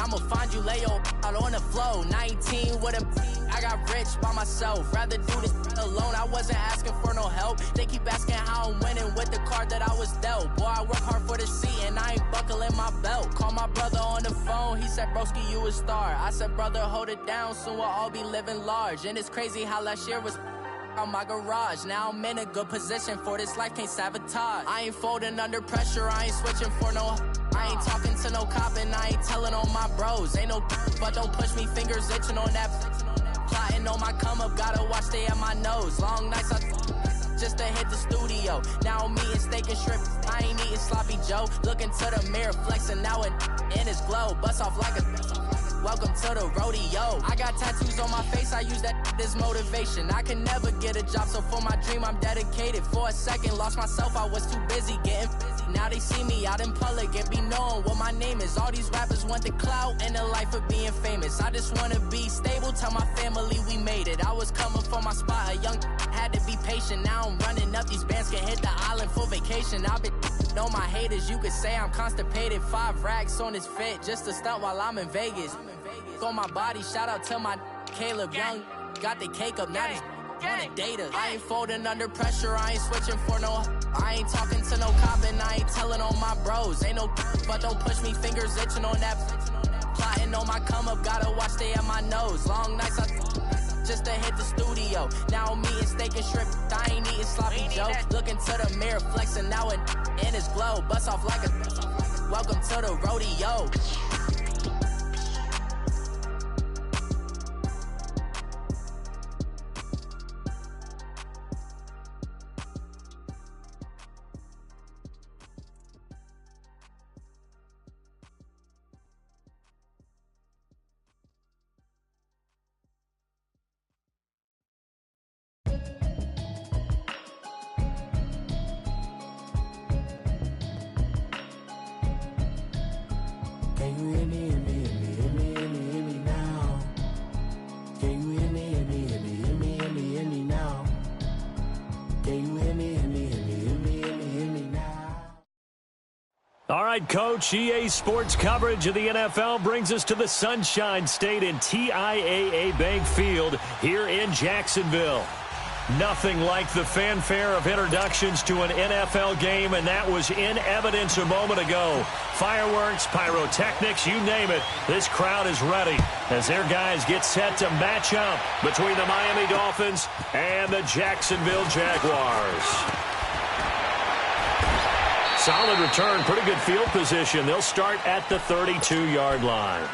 I'ma find you, lay your out on the flow. 19 with a I got rich by myself. Rather do this alone. I wasn't asking for no help. They keep asking how I'm winning with the card that I was dealt. Boy, I work hard for the seat and I ain't buckling my belt. Call my brother on the phone. He said, broski, you a star. I said, brother, hold it down. Soon we'll all be living large. And it's crazy how last year was on my garage. Now I'm in a good position for this life, can't sabotage. I ain't folding under pressure, I ain't switching for no. I ain't talking to no cop and I ain't telling on my bros. Ain't no but don't push me, fingers itching on that. Plotting on my come up, gotta watch stay at my nose. Long nights I just to hit the studio. Now I'm eating steak and shrimp, I ain't eating sloppy Joe. Looking to the mirror, flexing now and in his glow. Bust off like a welcome to the rodeo. I got tattoos on my face, I use that as motivation. I can never get a job, so for my dream I'm dedicated. For a second, lost myself, I was too busy getting busy. Now they see me out in public and be knowing what my name is. All these rappers want the clout and the life of being famous. I just wanna be stable, tell my family we made it. I was coming for my spot, a young had to be patient. Now I'm running up, these bands can hit the island for vacation. I've been on my haters, you could say I'm constipated. 5 racks on his fit, just to stunt while I'm in Vegas. On my body, shout out to my Caleb Young. Got the cake up, now he's on the data. I ain't folding under pressure, I ain't switching for no. I ain't talking to no cop and I ain't telling on my bros. Ain't no but don't push me, fingers itching on that. Plotting on my come up, gotta watch stay at my nose. Long nights I just to hit the studio. Now I'm eating steak and shrimp, I ain't eating sloppy Joe. Looking to the mirror, flexing now and in his glow. Bust off like a welcome to the rodeo. All right, Coach, EA Sports coverage of the NFL brings us to the Sunshine State in TIAA Bank Field here in Jacksonville. Nothing like the fanfare of introductions to an NFL game, and that was in evidence a moment ago. Fireworks, pyrotechnics, you name it. This crowd is ready as their guys get set to match up between the Miami Dolphins and the Jacksonville Jaguars. Solid return, pretty good field position. They'll start at the 32-yard line.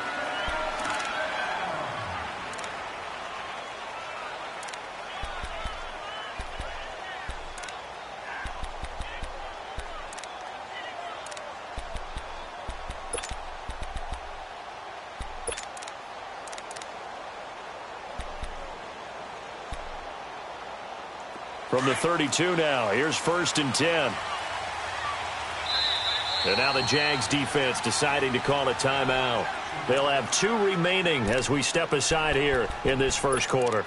From the 32 now, here's 1st and 10. And now the Jags defense deciding to call a timeout. They'll have 2 remaining as we step aside here in this first quarter.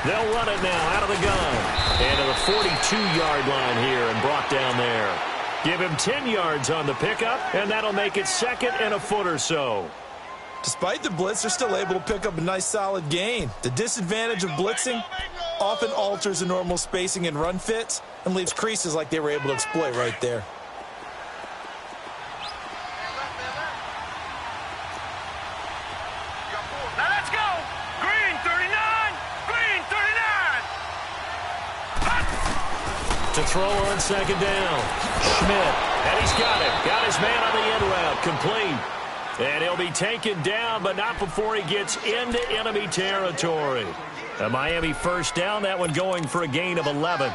They'll run it now out of the gun. And to the 42-yard line here and brought down there. Give him 10 yards on the pickup, and that'll make it 2nd and a foot or so. Despite the blitz, they're still able to pick up a nice solid gain. The disadvantage of blitzing often alters the normal spacing and run fits and leaves creases like they were able to exploit right there. To throw on 2nd down. Schmidt, and he's got it. Got his man on the end route, complete. And he'll be taken down, but not before he gets into enemy territory. A Miami 1st down, that one going for a gain of 11.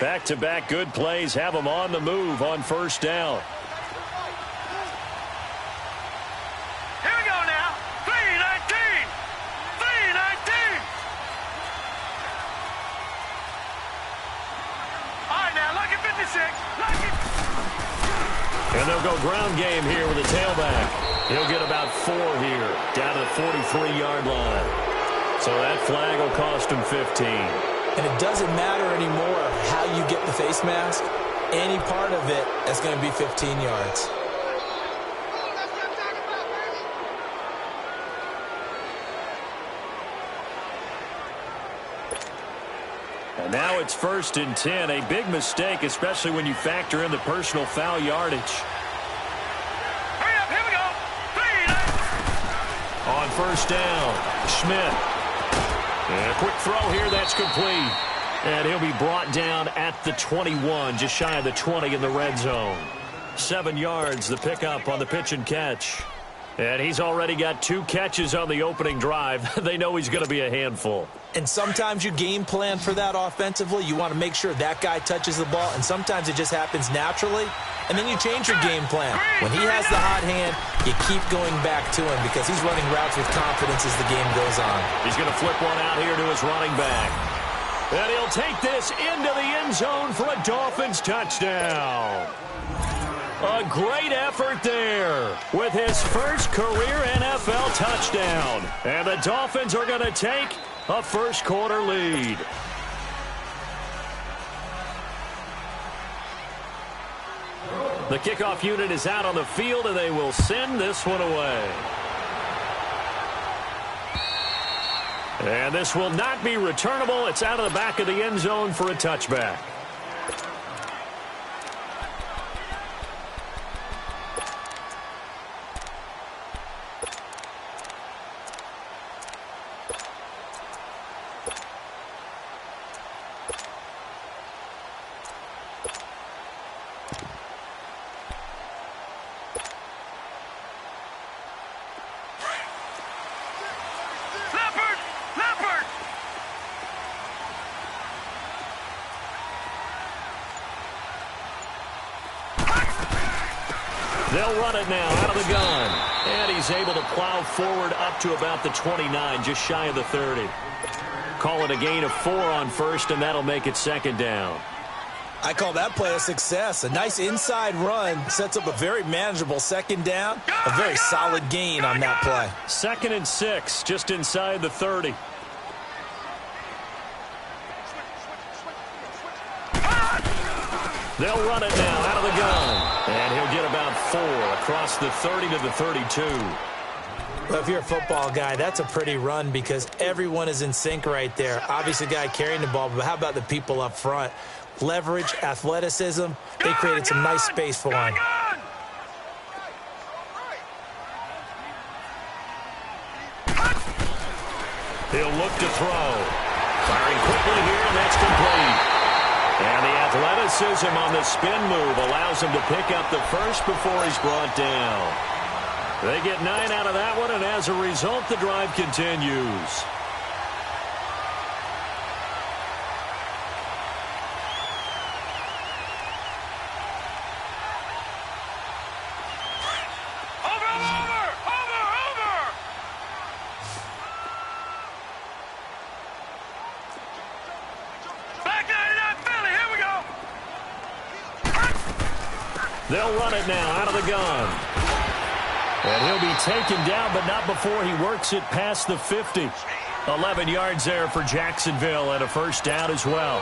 Back-to-back good plays have them on the move on 1st down. little ground game here with the tailback. He'll get about 4 here, down to the 43-yard line. So that flag will cost him 15. And it doesn't matter anymore how you get the face mask. Any part of it is going to be 15 yards. And now it's 1st and 10. A big mistake, especially when you factor in the personal foul yardage. Hurry up, here we go. On 1st down, Schmidt. And a quick throw here, that's complete. And he'll be brought down at the 21, just shy of the 20 in the red zone. 7 yards, the pickup on the pitch and catch. And he's already got 2 catches on the opening drive. They know he's going to be a handful. And sometimes you game plan for that offensively. You want to make sure that guy touches the ball, and sometimes it just happens naturally, and then you change your game plan. When he has the hot hand, you keep going back to him because he's running routes with confidence as the game goes on. He's going to flip one out here to his running back. And he'll take this into the end zone for a Dolphins touchdown. A great effort there with his first career NFL touchdown. And the Dolphins are going to take a first-quarter lead. The kickoff unit is out on the field, and they will send this one away. And this will not be returnable. It's out of the back of the end zone for a touchback. They'll run it now out of the gun. And he's able to plow forward up to about the 29, just shy of the 30. Call it a gain of 4 on 1st, and that'll make it 2nd down. I call that play a success. A nice inside run sets up a very manageable 2nd down. A very solid gain on that play. 2nd and 6, just inside the 30. They'll run it now out of the gun. And he'll get about 4 across the 30 to the 32. Well, if you're a football guy, that's a pretty run because everyone is in sync right there. Obviously, the guy carrying the ball, but how about the people up front? Leverage, athleticism, they created some nice space for him. He'll look to throw. Firing quickly here, and that's complete. And the athleticism on the spin move allows him to pick up the first before he's brought down. They get 9 out of that one, and as a result, the drive continues. They'll run it now out of the gun. And he'll be taken down, but not before he works it past the 50. 11 yards there for Jacksonville and a 1st down as well.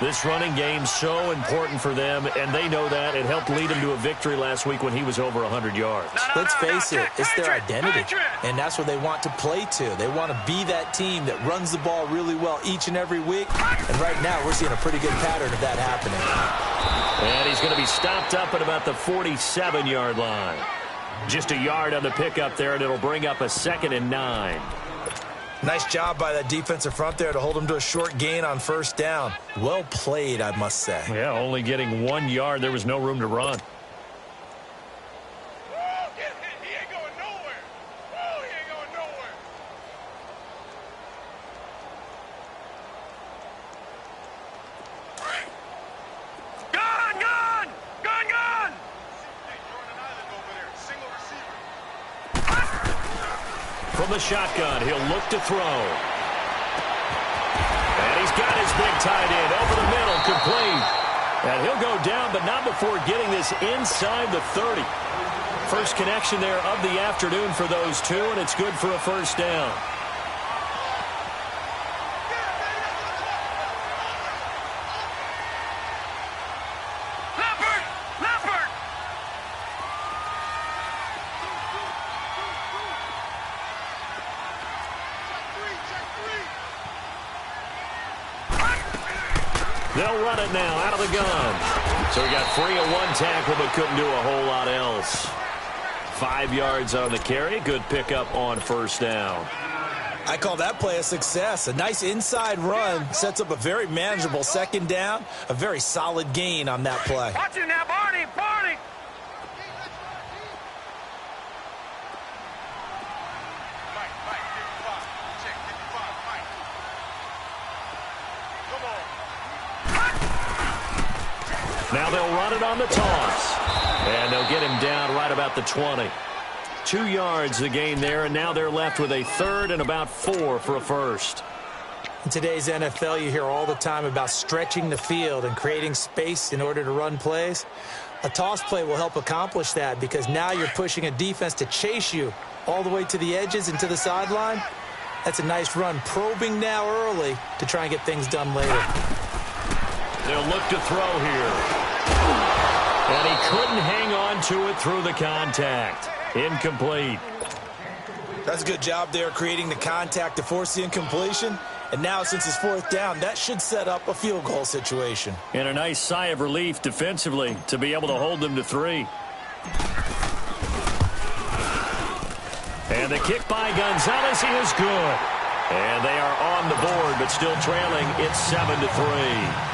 This running game so important for them, and they know that. It helped lead him to a victory last week when he was over 100 yards. Let's face it, it's their identity, and that's what they want to play to. They want to be that team that runs the ball really well each and every week, and right now we're seeing a pretty good pattern of that happening. And he's going to be stopped up at about the 47-yard line. Just a yard on the pickup there, and it'll bring up a 2nd and 9. Nice job by that defensive front there to hold him to a short gain on 1st down. Well played, I must say. Yeah, only getting 1 yard. There was no room to run. He ain't going nowhere. Oh, he ain't going nowhere. Gun, gun! Gun, gun! Hey, you're on an island over there. Single receiver. From the shotgun, he'll look to throw. And he's got his big tight end over the middle, complete. And he'll go down, but not before getting this inside the 30. First connection there of the afternoon for those two, and it's good for a first down. They'll run it now out of the gun. So he got free of one tackle but couldn't do a whole lot else. 5 yards on the carry. Good pickup on first down. I call that play a success. A nice inside run sets up a very manageable second down. A very solid gain on that play. Watch it now, Barney, Barney. Mike, 55. Check, 55, Mike. Come on. Now they'll run it on the toss. And they'll get him down right about the 20. 2 yards the gain there, and now they're left with a third and about 4 for a first. In today's NFL, you hear all the time about stretching the field and creating space in order to run plays. A toss play will help accomplish that because now you're pushing a defense to chase you all the way to the edges and to the sideline. That's a nice run, probing now early to try and get things done later. They'll look to throw here. And he couldn't hang on to it through the contact. Incomplete. That's a good job there creating the contact to force the incompletion. And now since it's fourth down, that should set up a field goal situation. And a nice sigh of relief defensively to be able to hold them to 3. And the kick by Gonzalez is good. And they are on the board, but still trailing. It's 7-3.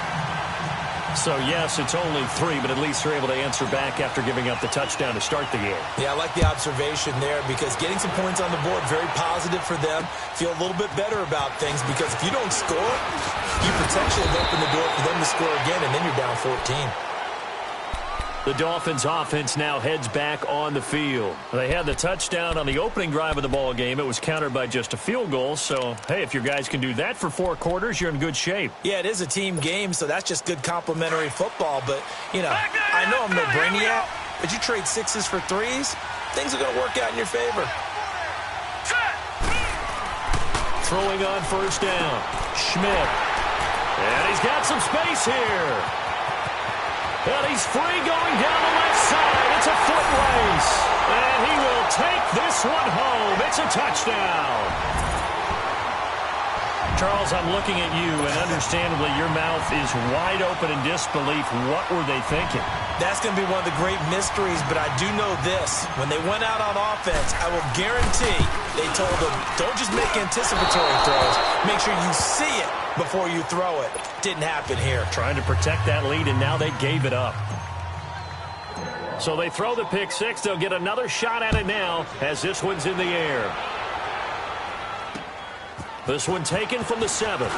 So, yes, it's only 3, but at least they're able to answer back after giving up the touchdown to start the game. Yeah, I like the observation there because getting some points on the board, very positive for them. Feel a little bit better about things because if you don't score, you potentially open the door for them to score again, and then you're down 14. The Dolphins offense now heads back on the field. They had the touchdown on the opening drive of the ball game. It was countered by just a field goal. So, hey, if your guys can do that for 4 quarters, you're in good shape. Yeah, it is a team game, so that's just good complimentary football. But, you know, I know I'm no brainiac, but you trade 6s for 3s, things are going to work out in your favor. Throwing on first down. Schmidt. And he's got some space here. And he's free going down the left side. It's a foot race. And he will take this one home. It's a touchdown. Charles, I'm looking at you, and understandably your mouth is wide open in disbelief. What were they thinking? That's going to be one of the great mysteries, but I do know this. When they went out on offense, I will guarantee they told them, don't just make anticipatory throws. Make sure you see it before you throw it. Didn't happen here. Trying to protect that lead, and now they gave it up. So they throw the pick 6. They'll get another shot at it now as this one's in the air. This one taken from the 7.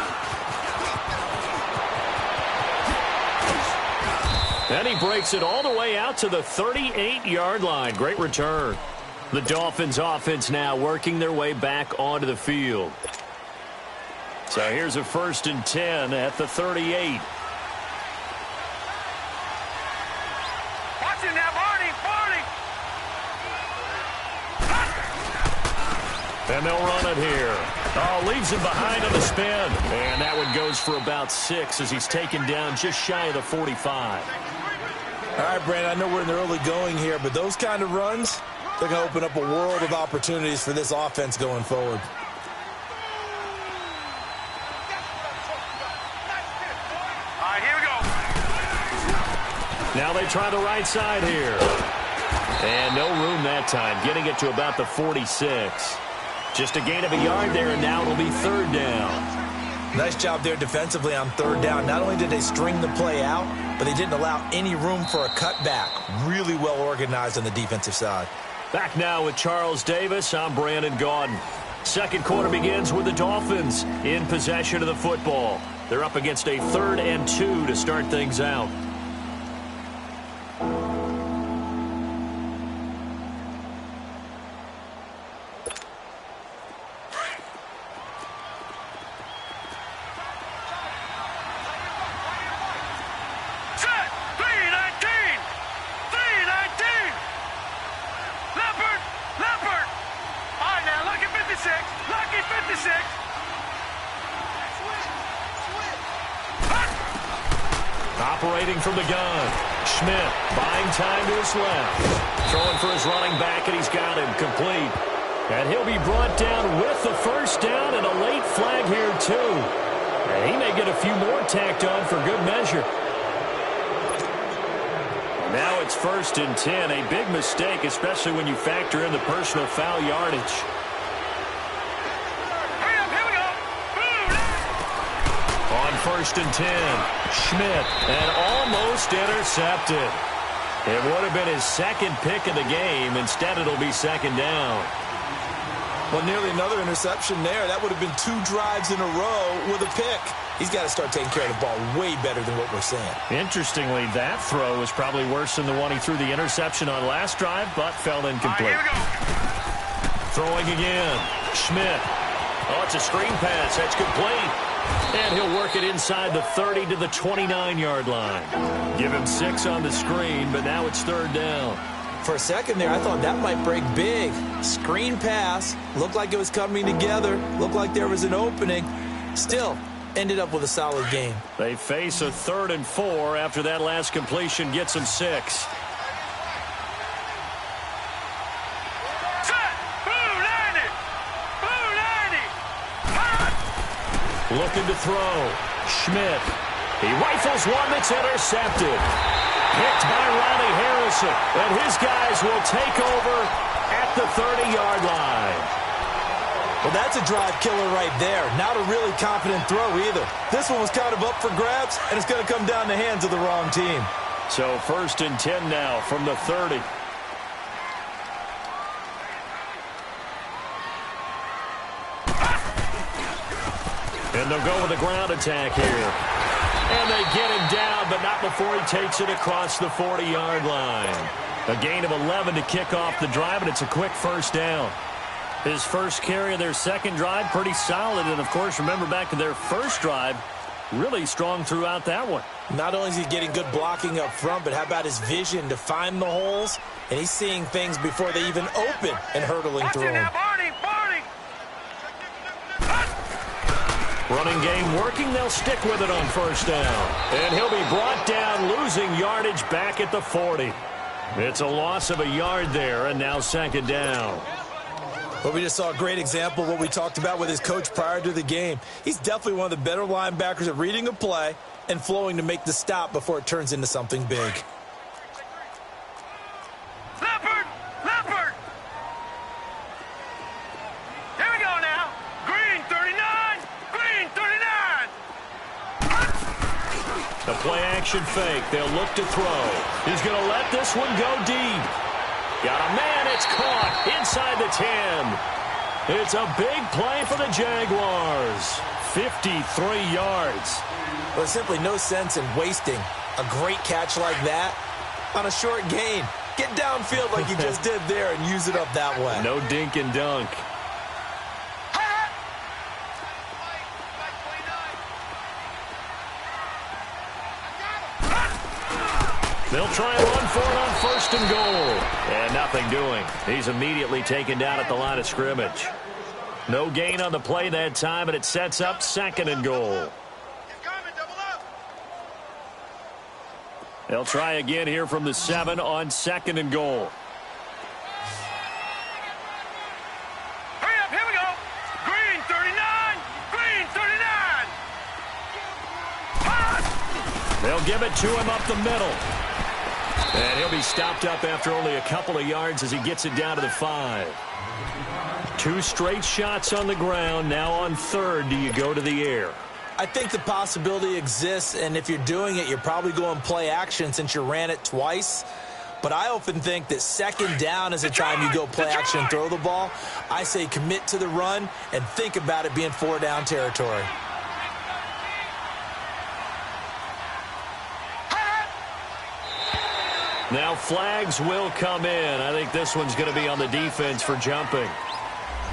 And he breaks it all the way out to the 38-yard line. Great return. The Dolphins offense now working their way back onto the field. So here's a 1st and 10 at the 38. Watch it now, Barney, Barney. And they'll run it here. Oh, leaves him behind on the spin. And that one goes for about 6 as he's taken down just shy of the 45. All right, Brandon, I know we're in the early going here, but those kind of runs, they're going to open up a world of opportunities for this offense going forward. All right, here we go. Now they try the right side here. And no room that time, getting it to about the 46. Just a gain of a yard there, and now it'll be 3rd down. Nice job there defensively on 3rd down. Not only did they string the play out, but they didn't allow any room for a cutback. Really well organized on the defensive side. Back now with Charles Davis, I'm Brandon Gaudin. Second quarter begins with the Dolphins in possession of the football. They're up against a 3rd and 2 to start things out. Set. 6. Operating from the gun. Schmidt buying time to his left. Throwing for his running back, and he's got him complete. And he'll be brought down with the first down and a late flag here, too. And he may get a few more tacked on for good measure. Now it's 1st and 10. A big mistake, especially when you factor in the personal foul yardage. On 1st and 10, Schmidt, and almost intercepted. It would have been his second pick of the game. Instead, it'll be 2nd down. Well, nearly another interception there. That would have been 2 drives in a row with a pick. He's got to start taking care of the ball way better than what we're seeing. Interestingly, that throw was probably worse than the one he threw the interception on last drive, but fell incomplete. Here we go. Throwing again. Schmidt. Oh, it's a screen pass. That's complete. And he'll work it inside the 30 to the 29-yard line. Give him 6 on the screen, but now it's 3rd down. For a second there, I thought that might break big. Screen pass. Looked like it was coming together. Looked like there was an opening. Still, ended up with a solid game. They face a 3rd and 4 after that last completion gets them 6. Looking to throw. Schmidt. He rifles one that's intercepted. Picked by Riley Harrison. And his guys will take over at the 30-yard line. Well, that's a drive killer right there. Not a really confident throw either. This one was kind of up for grabs, and it's going to come down the hands of the wrong team. So 1st and 10 now from the 30. And they'll go with a ground attack here. And they get him down, but not before he takes it across the 40-yard line. A gain of 11 to kick off the drive, and it's a quick 1st down. His first carry of their 2nd drive, pretty solid. And, of course, remember back to their 1st drive, really strong throughout that one. Not only is he getting good blocking up front, but how about his vision to find the holes? And he's seeing things before they even open and hurtling through them. Running game working. They'll stick with it on 1st down. And he'll be brought down, losing yardage back at the 40. It's a loss of a yard there, and now 2nd down. But we just saw a great example of what we talked about with his coach prior to the game. He's definitely one of the better linebackers at reading a play and flowing to make the stop before it turns into something big. Leopard! Here we go now. Green 39! Green 39! The play action fake. They'll look to throw. He's going to let this one go deep. Got a man. It's caught inside the 10. It's a big play for the Jaguars. 53 yards. Well, there's simply no sense in wasting a great catch like that on a short gain. Get downfield like you just did there and use it up that way. No dink and dunk. They'll try and run for it on 1st and goal. And nothing doing. He's immediately taken down at the line of scrimmage. No gain on the play that time, and it sets up 2nd and goal. They'll try again here from the 7 on 2nd and goal. Hurry up, here we go. Green 39! Green 39! They'll give it to him up the middle. And he'll be stopped up after only a couple of yards as he gets it down to the 5. 2 straight shots on the ground. Now on 3rd, do you go to the air? I think the possibility exists, and if you're doing it, you're probably going play action since you ran it twice. But I often think that 2nd down is the time you go play action and throw the ball. I say commit to the run and think about it being 4-down territory. Now flags will come in. I think this one's going to be on the defense for jumping.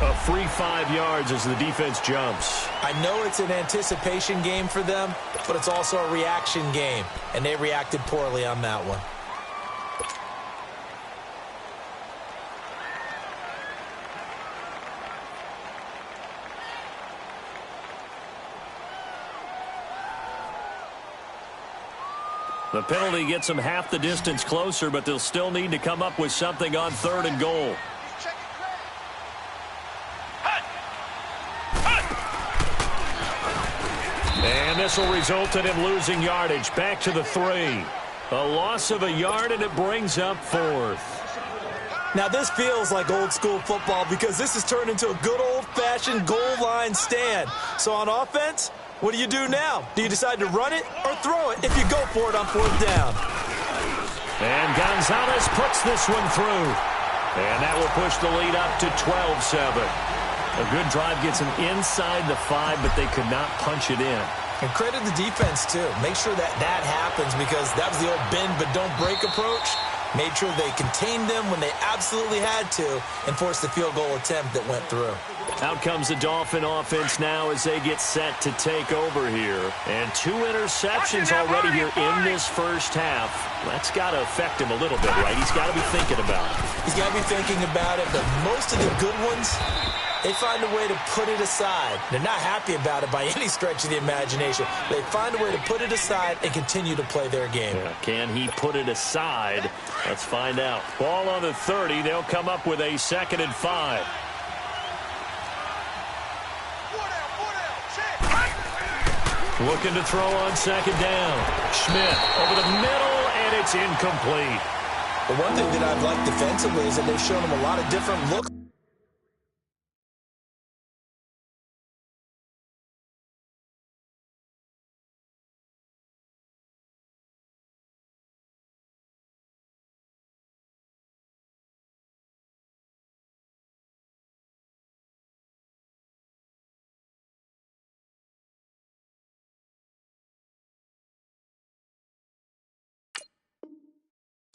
A free 5 yards as the defense jumps. I know it's an anticipation game for them, but it's also a reaction game, and they reacted poorly on that one. The penalty gets them half the distance closer, but they'll still need to come up with something on 3rd and goal. And this will result in him losing yardage. Back to the 3. A loss of a yard, and it brings up 4th. Now, this feels like old-school football because this has turned into a good old-fashioned goal line stand. So on offense, what do you do now? Do you decide to run it or throw it if you go for it on 4th down? And Gonzalez puts this one through. And that will push the lead up to 12-7. A good drive gets them inside the 5, but they could not punch it in. And credit the defense, too. Make sure that happens because that was the old bend but don't break approach. Made sure they contained them when they absolutely had to and forced the field goal attempt that went through. Out comes the Dolphin offense now as they get set to take over here. And 2 interceptions already here in this first half. That's got to affect him a little bit, right? He's got to be thinking about it. He's got to be thinking about it, but most of the good ones, they find a way to put it aside. They're not happy about it by any stretch of the imagination. They find a way to put it aside and continue to play their game. Yeah, can he put it aside? Let's find out. Ball on the 30. They'll come up with a 2nd and 5. Looking to throw on 2nd down. Schmidt over the middle, and it's incomplete. The one thing that I've liked defensively is that they've shown him a lot of different looks.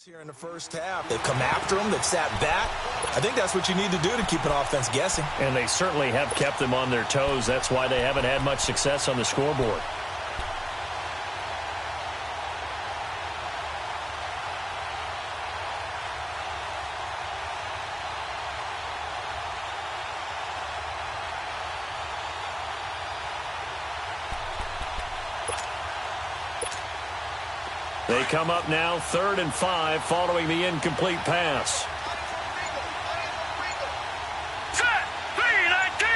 Here in the first half. They've come after him. They've sat back. I think that's what you need to do to keep an offense guessing. And they certainly have kept them on their toes. That's why they haven't had much success on the scoreboard. They come up now 3rd and 5 following the incomplete pass. Set! 3-19!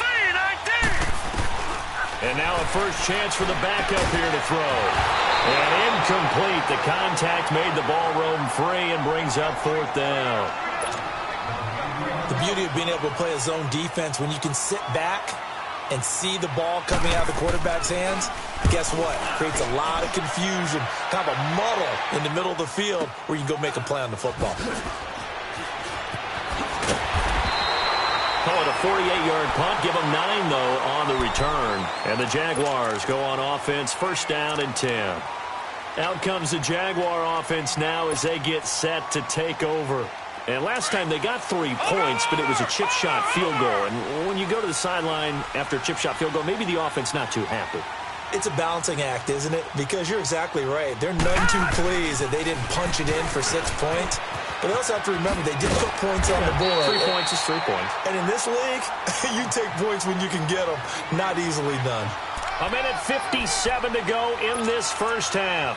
3-19! And now a first chance for the backup here to throw. And incomplete. The contact made the ball roam free and brings up 4th down. The beauty of being able to play a zone defense when you can sit back and see the ball coming out of the quarterback's hands, guess what? Creates a lot of confusion, kind of a muddle in the middle of the field where you can go make a play on the football. Call it a 48-yard punt. Give them 9, though, on the return. And the Jaguars go on offense, 1st down and 10. Out comes the Jaguar offense now as they get set to take over. And last time they got 3 points, but it was a chip shot field goal. And when you go to the sideline after a chip shot field goal, maybe the offense not too happy. It's a balancing act, isn't it? Because you're exactly right. They're none too pleased that they didn't punch it in for 6 points. But they also have to remember they did put points on the board. 3 points is 3 points. And in this league, you take points when you can get them. Not easily done. A minute 57 to go in this first half.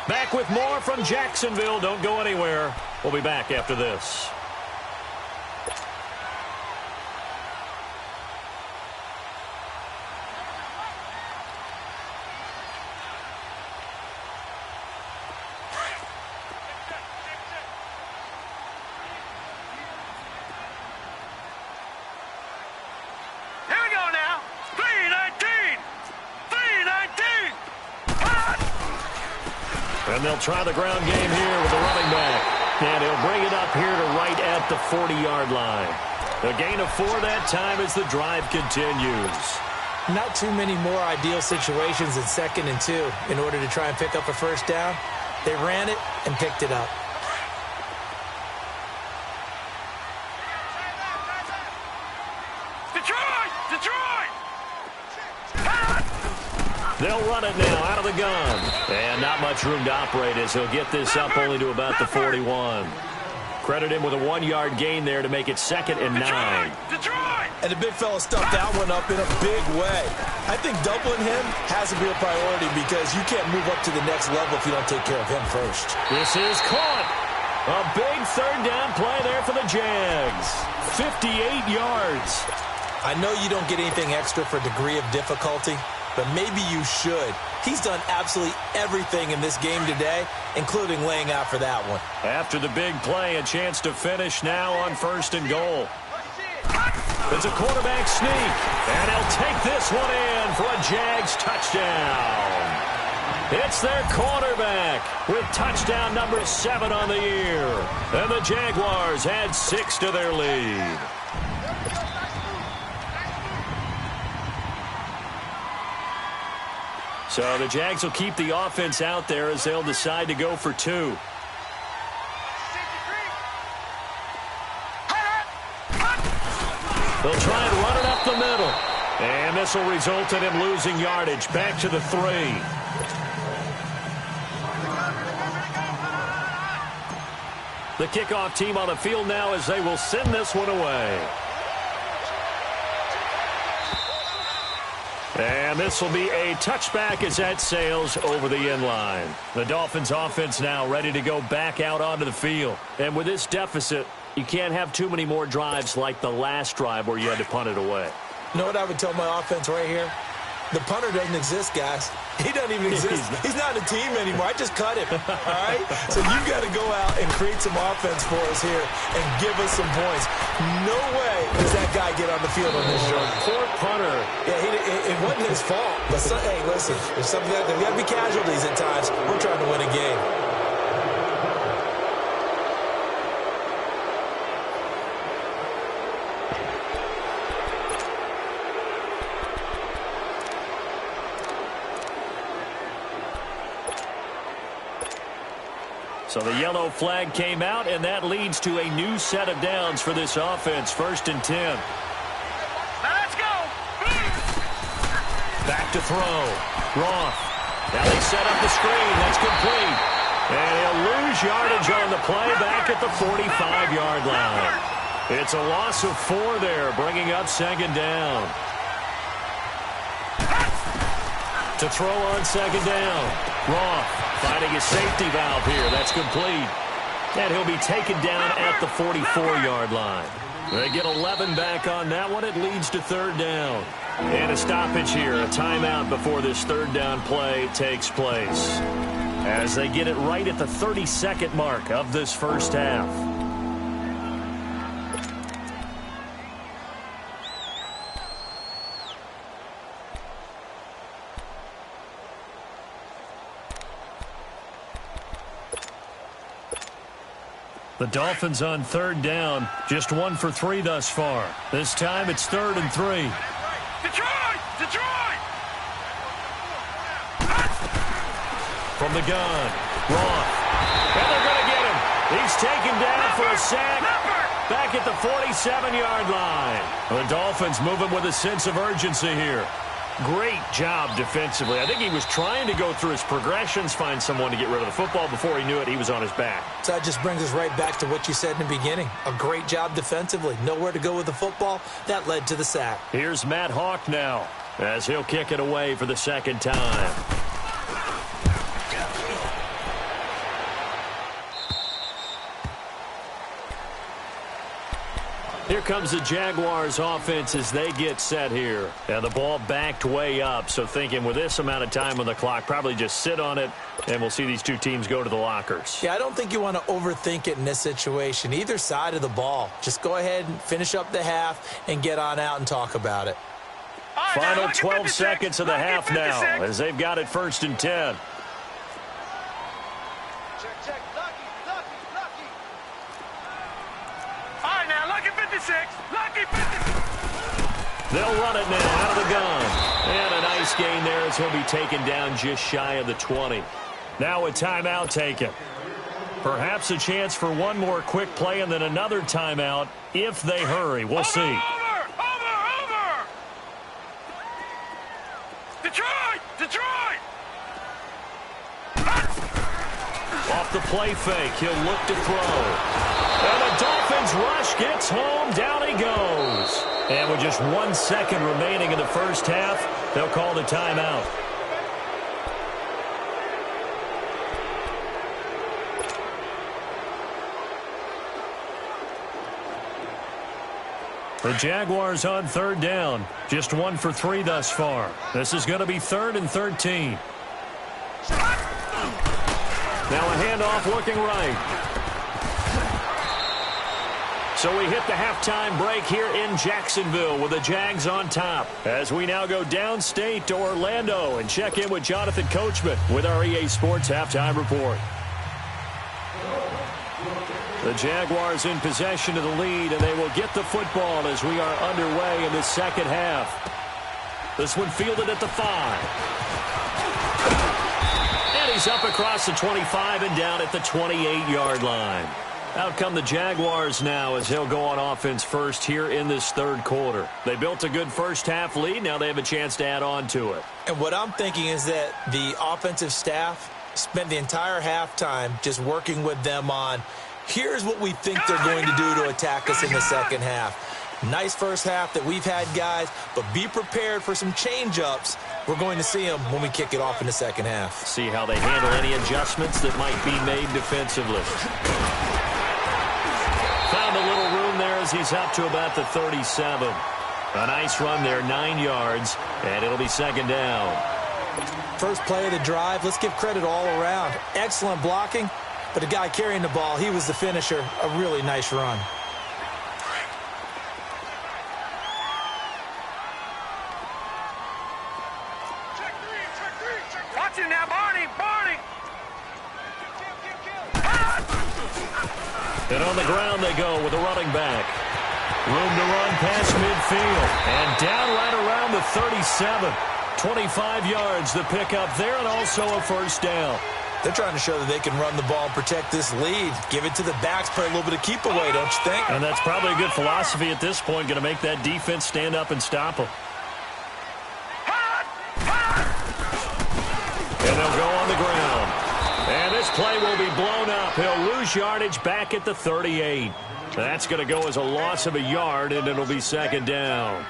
Back with more from Jacksonville. Don't go anywhere. We'll be back after this. And they'll try the ground game here with the running back. And he'll bring it up here to right at the 40-yard line. A gain of 4 that time as the drive continues. Not too many more ideal situations than 2nd and 2 in order to try and pick up a first down. They ran it and picked it up. They'll run it now out of the gun. And not much room to operate as he'll get this up only to about the 41. Credit him with a 1-yard gain there to make it 2nd and 9. Detroit! And the big fella stuffed that one up in a big way. I think doubling him has to be a priority because you can't move up to the next level if you don't take care of him first. This is caught. A big 3rd down play there for the Jags. 58 yards. I know you don't get anything extra for degree of difficulty, but maybe you should. He's done absolutely everything in this game today, including laying out for that one. After the big play, a chance to finish now on 1st and goal. It's a quarterback sneak, and he'll take this one in for a Jags touchdown. It's their quarterback with touchdown number 7 on the year. And the Jaguars add 6 to their lead. So the Jags will keep the offense out there as they'll decide to go for 2. They'll try and run it up the middle. And this will result in him losing yardage. Back to the 3. The kickoff team on the field now as they will send this one away. And this will be a touchback as that sails over the end line. The Dolphins offense now ready to go back out onto the field. And with this deficit, you can't have too many more drives like the last drive where you had to punt it away. You know what I would tell my offense right here? The punter doesn't exist, guys. He doesn't even exist. He's not a team anymore. I just cut him, all right? So you got to go out and create some offense for us here and give us some points. No way does that guy get on the field on this journey. Poor punter. Yeah, it wasn't his fault. But hey, listen, there's got to be casualties at times. We're trying to win a game. So the yellow flag came out, and that leads to a new set of downs for this offense. 1st and 10. Let's go! Back to throw. Roth. Now they set up the screen. That's complete. And he'll lose yardage on the play back at the 45-yard line. It's a loss of 4 there, bringing up 2nd down. To throw on 2nd down. Roth finding his safety valve here. That's complete. And he'll be taken down at the 44-yard line. They get 11 back on that one. It leads to 3rd down. And a stoppage here, a timeout before this 3rd down play takes place. As they get it right at the 32nd mark of this first half. The Dolphins on 3rd down, just 1 for 3 thus far. This time it's 3rd and 3. Detroit! Detroit! From the gun, Roth. And they're going to get him. He's taken down for a sack back at the 47-yard line. The Dolphins moving with a sense of urgency here. Great job defensively. I think he was trying to go through his progressions, find someone to get rid of the football. Before he knew it, he was on his back. So that just brings us right back to what you said in the beginning. A great job defensively. Nowhere to go with the football. That led to the sack. Here's Matt Hawk now as he'll kick it away for the 2nd time. Here comes the Jaguars offense as they get set here. And the ball backed way up, so thinking with this amount of time on the clock, probably just sit on it, and we'll see these two teams go to the lockers. Yeah, I don't think you want to overthink it in this situation. Either side of the ball. Just go ahead and finish up the half and get on out and talk about it. Final 12 seconds of the half now as they've got it 1st and 10. Check. All right, now, lucky 56. Lucky 56. They'll run it now out of the gun. And a nice gain there as he'll be taken down just shy of the 20. Now a timeout taken. Perhaps a chance for one more quick play and then another timeout if they hurry. We'll see. Over! Detroit! Off the play fake, he'll look to throw. And the Dolphins rush gets home. Down he goes. And with just 1 second remaining in the first half, they'll call the timeout. The Jaguars on 3rd down. Just 1 for 3 thus far. This is going to be 3rd and 13. Now a handoff looking right. So we hit the halftime break here in Jacksonville with the Jags on top. As we now go downstate to Orlando and check in with Jonathan Coachman with our EA Sports Halftime Report. The Jaguars in possession of the lead, and they will get the football as we are underway in the second half. This one fielded at the 5. And he's up across the 25 and down at the 28-yard line. Out come the Jaguars now as he'll go on offense first here in this third quarter. They built a good first half lead. Now they have a chance to add on to it. And what I'm thinking is that the offensive staff spent the entire halftime just working with them on, here's what we think they're going to do to attack us in the second half. Nice first half that we've had, guys, but be prepared for some change-ups. We're going to see them when we kick it off in the second half. See how they handle any adjustments that might be made defensively. Found a little room there as he's up to about the 37. A nice run there, 9 yards, and it'll be second down. First play of the drive, let's give credit all around. Excellent blocking, but the guy carrying the ball, he was the finisher. A really nice run. Watch it now, Barney! And on the ground they go with a running back. Room to run past midfield. And down right around the 37. 25 yards the pickup there, and also a first down. They're trying to show that they can run the ball and protect this lead. Give it to the backs, play a little bit of keep away, don't you think? And that's probably a good philosophy at this point, going to make that defense stand up and stop them. And they'll go on the ground. And this play will be blown up. He'll lose yardage back at the 38. That's going to go as a loss of a yard, and it'll be second down.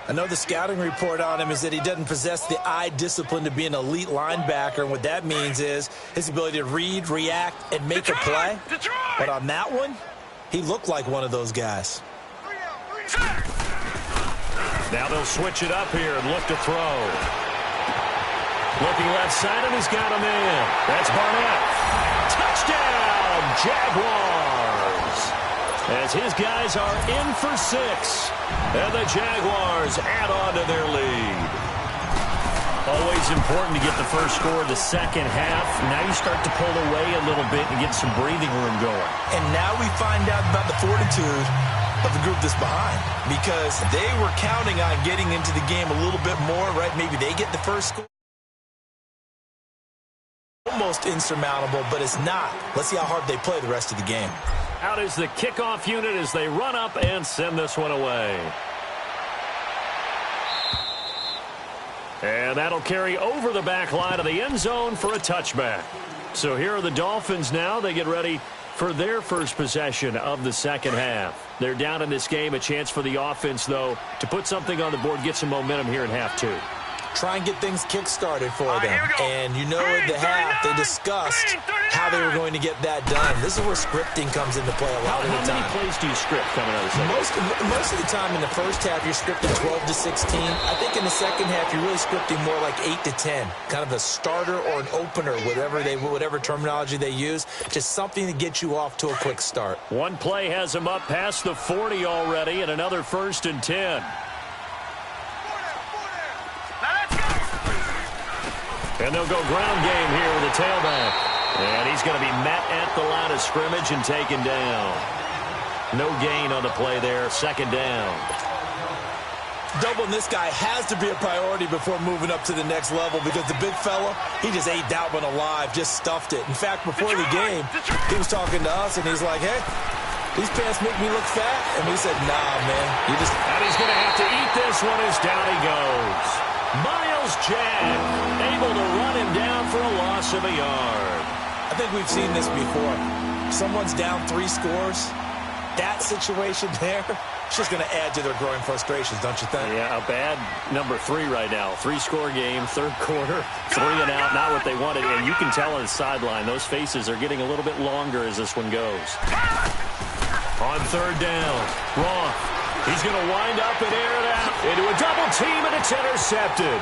I know the scouting report on him is that he doesn't possess the eye discipline to be an elite linebacker, and what that means is his ability to read, react, and make a play. But on that one, he looked like one of those guys. Now they'll switch it up here and look to throw. Looking left side, and he's got him in. That's Barnett. Touchdown, Jaguars! As his guys are in for 6. And the Jaguars add on to their lead. Always important to get the first score of the second half. Now you start to pull away a little bit and get some breathing room going. And now we find out about the fortitude of the group that's behind, because they were counting on getting into the game a little bit more, right? Maybe they get the first score. Almost insurmountable, but it's not. Let's see how hard they play the rest of the game. Out is the kickoff unit as they run up and send this one away. And that'll carry over the back line of the end zone for a touchback. So here are the Dolphins now. They get ready for their first possession of the second half. They're down in this game. A chance for the offense, though, to put something on the board, get some momentum here in half 2. Try and get things kick-started for them. And you know at the half, they discussed how they were going to get that done. This is where scripting comes into play a lot of the time. How many plays do you script coming out of the second? Most of the time in the first half, you're scripting 12 to 16. I think in the second half, you're really scripting more like 8 to 10. Kind of a starter or an opener, whatever terminology they use. Just something to get you off to a quick start. One play has them up past the 40 already, and another 1st and 10. And they'll go ground game here with a tailback. And he's going to be met at the line of scrimmage and taken down. No gain on the play there. Second down. Doubling this guy has to be a priority before moving up to the next level, because the big fella, he just ate that one alive, just stuffed it. In fact, before the game, he was talking to us, and he's like, hey, these pants make me look fat. And we said, nah, man. And he's going to have to eat this one as down he goes. Myles Jack able to run him down for a loss of a yard. I think we've seen this before. someone's down 3 scores, that situation there, it's just going to add to their growing frustrations, don't you think? Yeah, a bad number 3 right now. 3-score game, third quarter, 3 and out, not what they wanted. And you can tell on the sideline, those faces are getting a little bit longer as this one goes. On third down, Roth. He's going to wind up and air it out into a double team, and it's intercepted.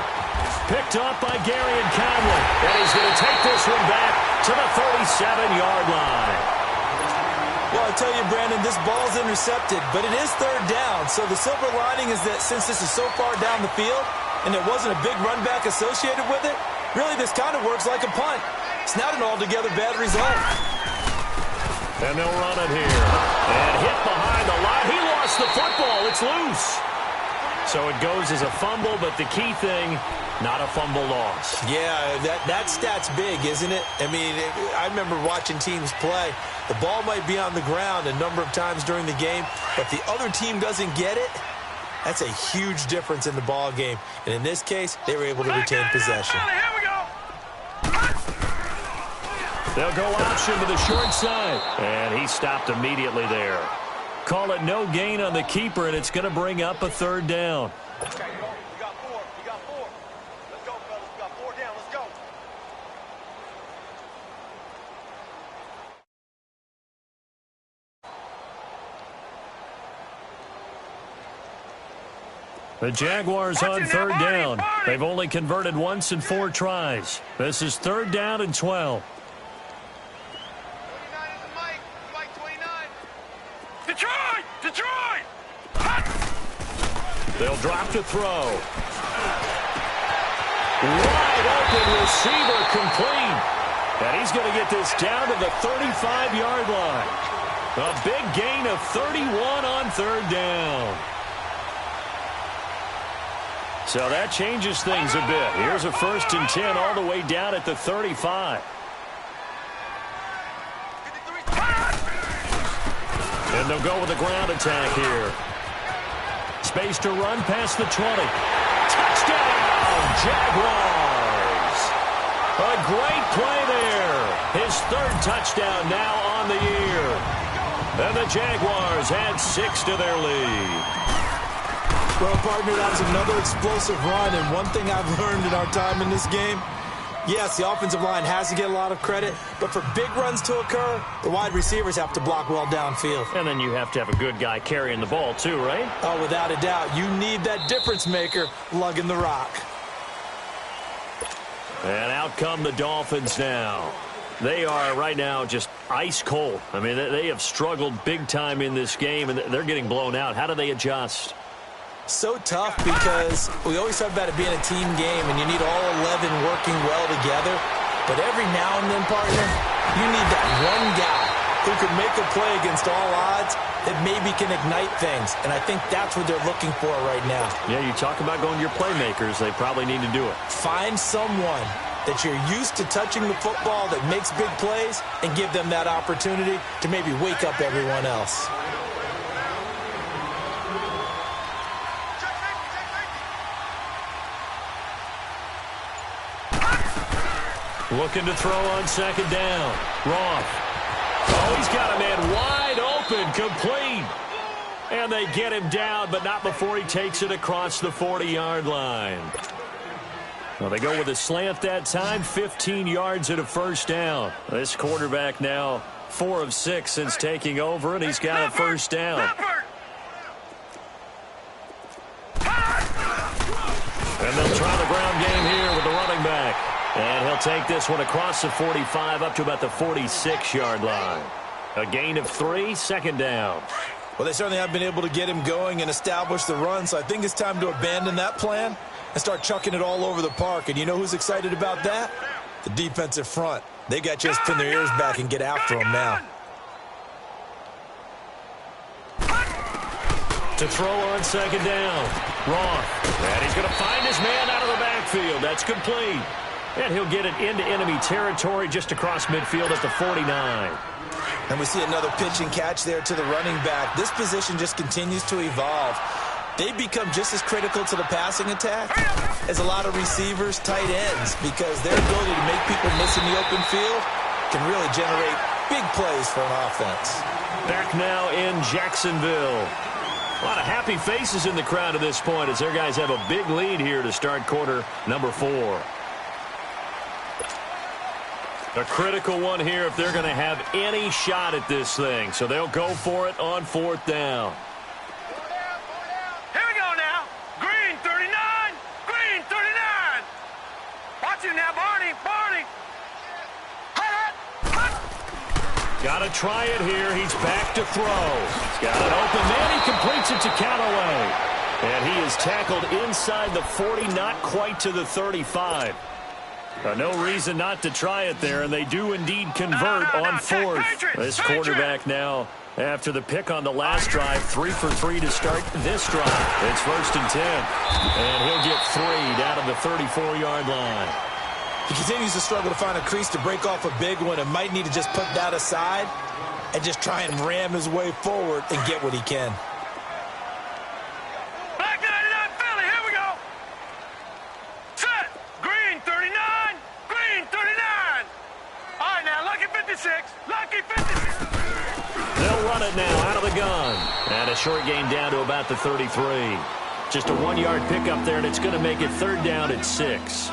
Picked up by Gary and Conley. And he's going to take this one back to the 37-yard line. Well, I tell you, Brandon, this ball's intercepted, but it is third down. So the silver lining is that since this is so far down the field and there wasn't a big run back associated with it, really this kind of works like a punt. It's not an altogether bad result. And they'll run it here. And hit behind the line. He lost the football. It's loose. So it goes as a fumble, but the key thing, not a fumble loss. Yeah, that stat's big, isn't it? I mean, I remember watching teams play. The ball might be on the ground a number of times during the game, but the other team doesn't get it. That's a huge difference in the ball game. And in this case, they were able to retain possession. Here we go. They'll go option to the short side. And he stopped immediately there. Call it no gain on the keeper, and it's going to bring up a third down. Okay, you got 4. You got 4. Let's go, fellas. We got 4 down. Let's go. The Jaguars on third down. They've only converted once in 4 tries. This is third down and 12. 29 is the mic. Mike 29. Detroit! Detroit! They'll drop to throw. Wide open receiver complete. And he's going to get this down to the 35-yard line. A big gain of 31 on third down. So that changes things a bit. Here's a 1st and 10 all the way down at the 35. And they'll go with a ground attack here. Space to run past the 20. Touchdown, Jaguars! A great play there. His 3rd touchdown now on the year. And the Jaguars add 6 to their lead. Well, partner, that was another explosive run, and one thing I've learned in our time in this game, yes, the offensive line has to get a lot of credit, but for big runs to occur, the wide receivers have to block well downfield. And then you have to have a good guy carrying the ball too, right? Oh, without a doubt. You need that difference maker lugging the rock. And out come the Dolphins now. They are right now just ice cold. I mean, they have struggled big time in this game, and they're getting blown out. How do they adjust? So tough because we always talk about it being a team game and you need all 11 working well together. But every now and then, partner, you need that one guy who can make a play against all odds that maybe can ignite things. And I think that's what they're looking for right now. Yeah, you talk about going to your playmakers. They probably need to do it. Find someone that you're used to touching the football that makes big plays and give them that opportunity to maybe wake up everyone else. Looking to throw on 2nd down. Roth. Oh, he's got a man wide open, complete. And they get him down, but not before he takes it across the 40-yard line. Well, they go with a slant that time, 15 yards and a 1st down. This quarterback now 4 of 6 since taking over, and he's got a 1st down. And they'll try the ground game here with the running back. And he'll take this one across the 45 up to about the 46-yard line. A gain of 3, 2nd down. Well, they certainly have been able to get him going and establish the run, so I think it's time to abandon that plan and start chucking it all over the park. And you know who's excited about that? The defensive front. They got just pin their ears back and get after him now. To throw on 2nd down. Roth. And he's going to find his man out of the backfield. That's complete. And he'll get it into enemy territory just across midfield at the 49. And we see another pitch and catch there to the running back. This position just continues to evolve. They become just as critical to the passing attack as a lot of receivers, tight ends, because their ability to make people miss in the open field can really generate Big plays for an offense. Back now in Jacksonville. A lot of happy faces in the crowd at this point as their guys have a big lead here to start quarter number 4. A critical one here if they're going to have any shot at this thing. So they'll go for it on 4th down. Here we go now. Green 39. Green 39. Watch him now, Barney. Barney. Got to try it here. He's back to throw. He's got it open man. He completes it to Callaway. And he is tackled inside the 40, not quite to the 35. No reason not to try it there, and they do indeed convert on 4th. This quarterback now, after the pick on the last drive, 3 for 3 to start this drive. It's 1st and 10. And he'll get 3 down to the 34-yard line. He continues to struggle to find a crease to break off a big one and might need to just put that aside and just try and ram his way forward and get what he can. Black 99 Philly, here we go. Set. Green 39. Green 39. All right, now, lucky 56. Lucky 56. They'll run it now out of the gun. And a short gain down to about the 33. Just a 1-yard pickup there, and it's going to make it 3rd down at 6.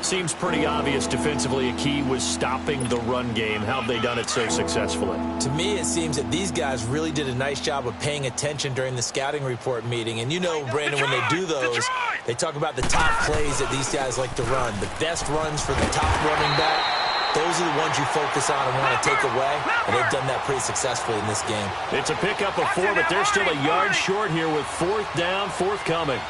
Seems pretty obvious defensively a key was stopping the run game. How have they done it so successfully? To me, it seems that these guys really did a nice job of paying attention during the scouting report meeting. And you know, Brandon, when they do those, they talk about the top plays that these guys like to run. The best runs for the top running back, those are the ones you focus on and want to take away. And they've done that pretty successfully in this game. It's a pickup of 4, but they're still a yard short here with 4th down, forthcoming.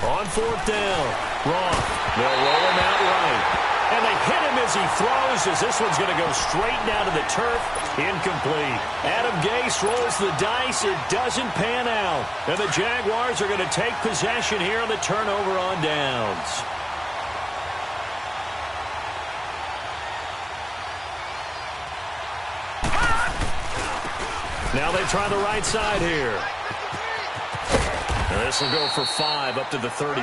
On 4th down, Roth, they'll roll him out right. And they hit him as he throws, as this one's going to go straight down to the turf. Incomplete. Adam Gase rolls the dice. It doesn't pan out. And the Jaguars are going to take possession here on the turnover on downs. Now they try the right side here. This will go for 5 up to the 33.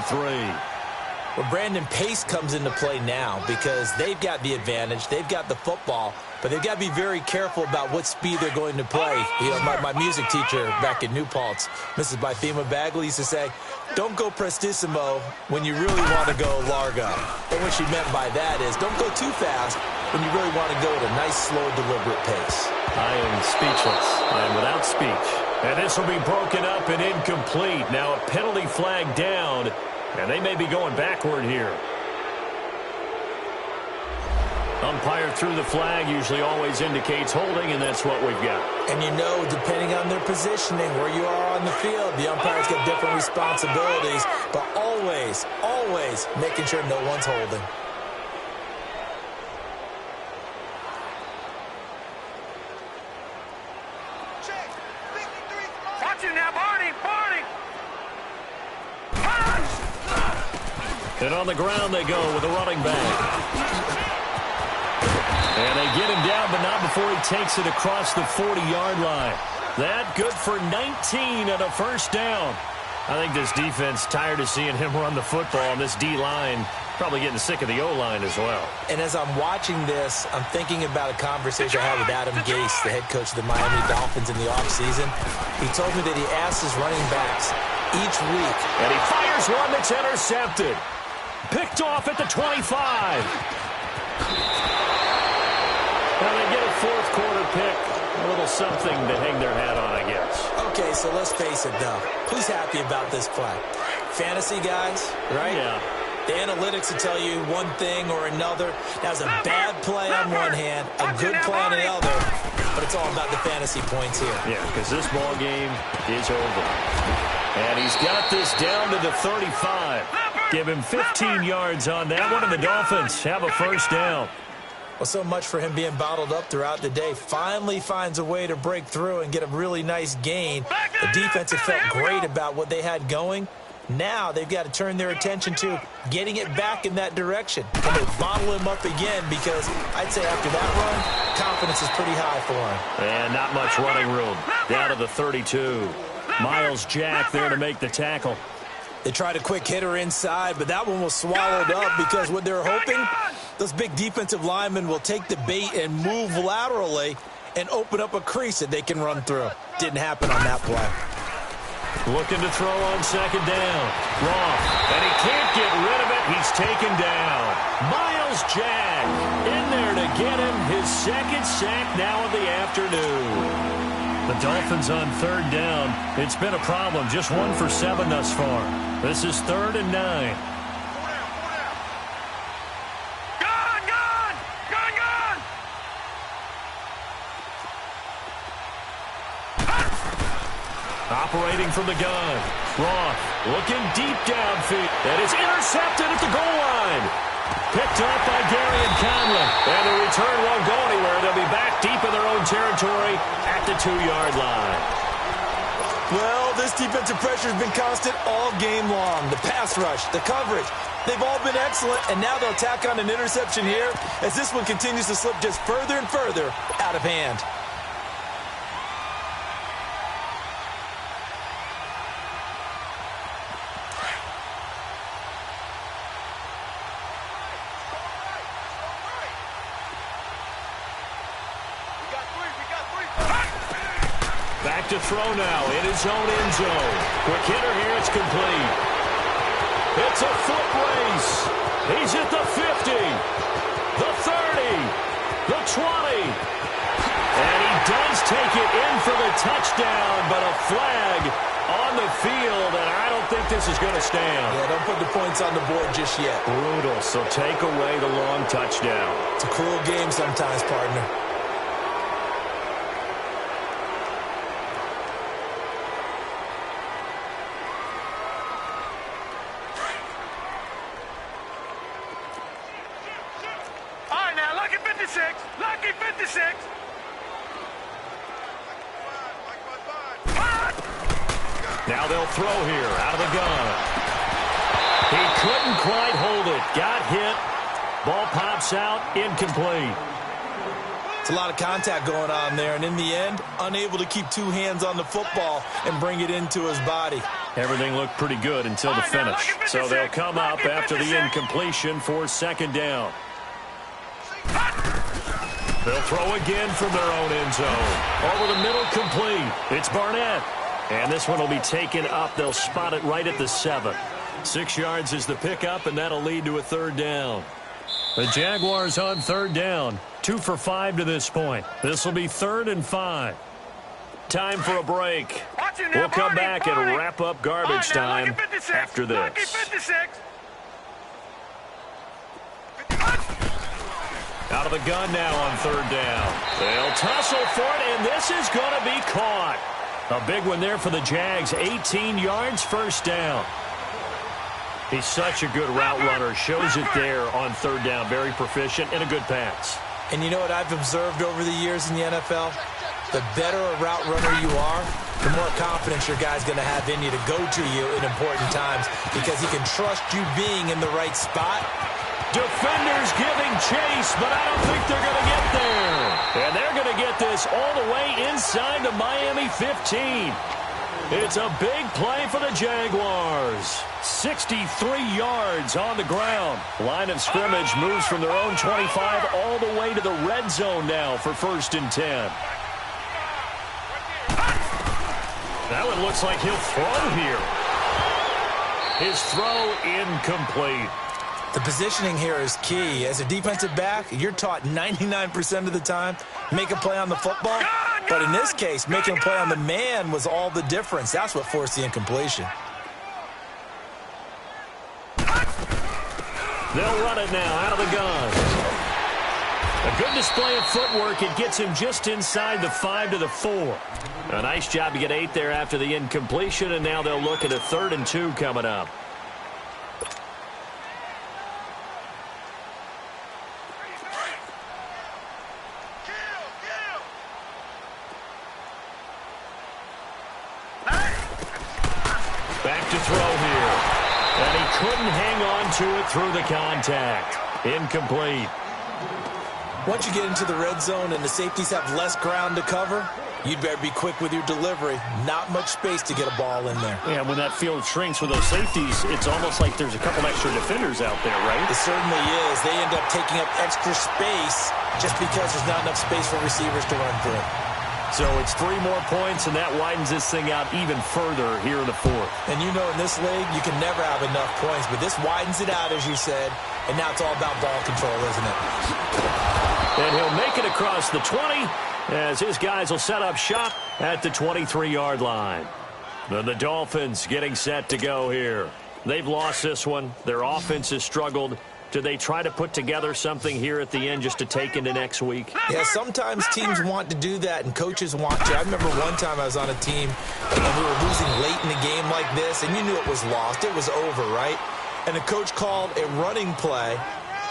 Well, Brandon, pace comes into play now because they've got the advantage. They've got the football, but they've got to be very careful about what speed they're going to play. You know, my music teacher back in New Paltz, Mrs. Bythema Bagley, used to say, don't go prestissimo when you really want to go largo. And what she meant by that is don't go too fast when you really want to go at a nice, slow, deliberate pace. I am speechless. I am without speech. And this will be broken up and incomplete. Now a penalty flag down, and they may be going backward here. Umpire threw the flag, usually always indicates holding, and that's what we've got. And you know, depending on their positioning, where you are on the field, the umpires get different responsibilities, but always, always making sure no one's holding. And on the ground they go with a running back. And they get him down, but not before he takes it across the 40-yard line. That good for 19 and a 1st down. I think this defense tired of seeing him run the football, and this D-line probably getting sick of the O-line as well. And as I'm watching this, I'm thinking about a conversation I had with Adam Gase, the head coach of the Miami Dolphins in the offseason. He told me that he asked his running backs each week. And he fires one that's intercepted. Picked off at the 25. Well, they get a 4th quarter pick. A little something to hang their hat on, I guess. Okay, so let's face it, though. Who's happy about this play? Fantasy guys, right? Yeah. The analytics will tell you one thing or another. That was a bad play on one hand, a good play on the other, but it's all about the fantasy points here. Yeah, because this ball game is over. And he's got this down to the 35. Give him 15 yards on that one, and the Dolphins have a 1st down. Well, so much for him being bottled up throughout the day. Finally finds a way to break through and get a really nice gain. The defense had felt great about what they had going. Now they've got to turn their attention to getting it back in that direction. Can they bottle him up again? Because I'd say after that run, confidence is pretty high for him. And not much running room. Down to the 32. Miles Jack there to make the tackle. They tried a quick hitter inside, but that one was swallowed up because what they're hoping, those big defensive linemen will take the bait and move laterally and open up a crease that they can run through. Didn't happen on that play. Looking to throw on second down. Roth, and he can't get rid of it. He's taken down. Miles Jack in there to get him his second sack now of the afternoon. The Dolphins on third down. It's been a problem. Just 1 for 7 thus far. This is 3rd and 9. Gone! Operating from the gun. Roth looking deep downfield. That is intercepted at the goal line. Picked up by Gary and Conlon. And the return won't go anywhere. They'll be back deep in their own territory at the 2-yard line. Well, this defensive pressure has been constant all game long. The pass rush, the coverage, they've all been excellent, and now they'll tack on an interception here as this one continues to slip just further and further out of hand. Back to throw now in his own end zone. Quick hitter here, it's complete. It's a foot race. He's at the 50, the 30, the 20. And he does take it in for the touchdown, but a flag on the field, and I don't think this is going to stand. Yeah, don't put the points on the board just yet. Brutal, so take away the long touchdown. It's a cruel game sometimes, partner. Lucky 56. Now they'll throw here out of the gun. He couldn't quite hold it. Got hit. Ball pops out. Incomplete. It's a lot of contact going on there, and in the end, unable to keep 2 hands on the football and bring it into his body. Everything looked pretty good until the finish. So they'll come up after the incompletion for second down. They'll throw again from their own end zone. Over the middle, complete. It's Barnett. And this one will be taken up. They'll spot it right at the 7. 6 yards is the pickup, and that'll lead to a third down. The Jaguars on third down. 2 for 5 to this point. This will be 3rd and 5. Time for a break. We'll come back and wrap up garbage time after this. Out of the gun now on third down. They'll tussle for it, and this is going to be caught. A big one there for the Jags. 18 yards, first down. He's such a good route runner. Shows it there on third down. Very proficient and a good pass. And you know what I've observed over the years in the NFL? The better a route runner you are, the more confidence your guy's going to have in you to go to you in important times because he can trust you being in the right spot. Defenders giving chase, but I don't think they're going to get there. And they're going to get this all the way inside the Miami 15. It's a big play for the Jaguars. 63 yards on the ground. Line of scrimmage moves from their own 25 all the way to the red zone now for 1st and 10. That one looks like he'll throw here. His throw incomplete. The positioning here is key. As a defensive back, you're taught 99% of the time, make a play on the football. But in this case, making a play on the man was all the difference. That's what forced the incompletion. They'll run it now out of the gun. A good display of footwork. It gets him just inside the 5 to the 4. A nice job to get 8 there after the incompletion, and now they'll look at a 3rd and 2 coming up. Back to throw here. And he couldn't hang on to it through the contact. Incomplete. Once you get into the red zone and the safeties have less ground to cover, You'd better be quick with your delivery. Not much space to get a ball in there. Yeah, when that field shrinks with those safeties, it's almost like there's a couple extra defenders out there, right? It certainly is. They end up taking up extra space just because there's not enough space for receivers to run through. So it's 3 more points, and that widens this thing out even further here in the 4th. And you know in this league, you can never have enough points, but this widens it out, as you said, and now it's all about ball control, isn't it? And he'll make it across the 20 as his guys will set up shop at the 23-yard line. The Dolphins getting set to go here. They've lost this one. Their offense has struggled. Do they try to put together something here at the end just to take into next week? Yeah, sometimes teams want to do that, and coaches want to. I remember one time I was on a team, and we were losing late in a game like this, and you knew it was lost. It was over, right? And the coach called a running play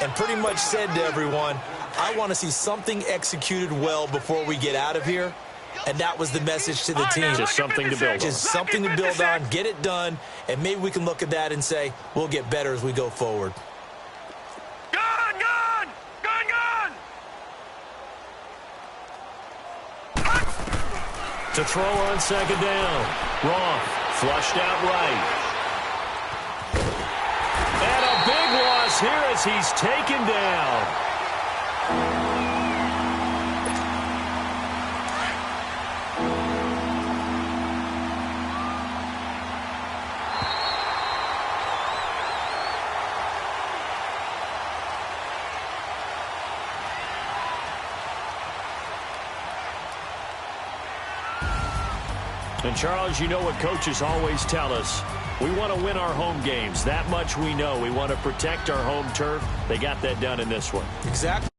and pretty much said to everyone, I want to see something executed well before we get out of here. And that was the message to the team. Just something to build on. Just something to build on, get it done, and maybe we can look at that and say, we'll get better as we go forward. To throw on second down. Roth flushed out right. And a big loss here as he's taken down. And, Charles, you know what coaches always tell us. We want to win our home games. That much we know. We want to protect our home turf. They got that done in this one. Exactly.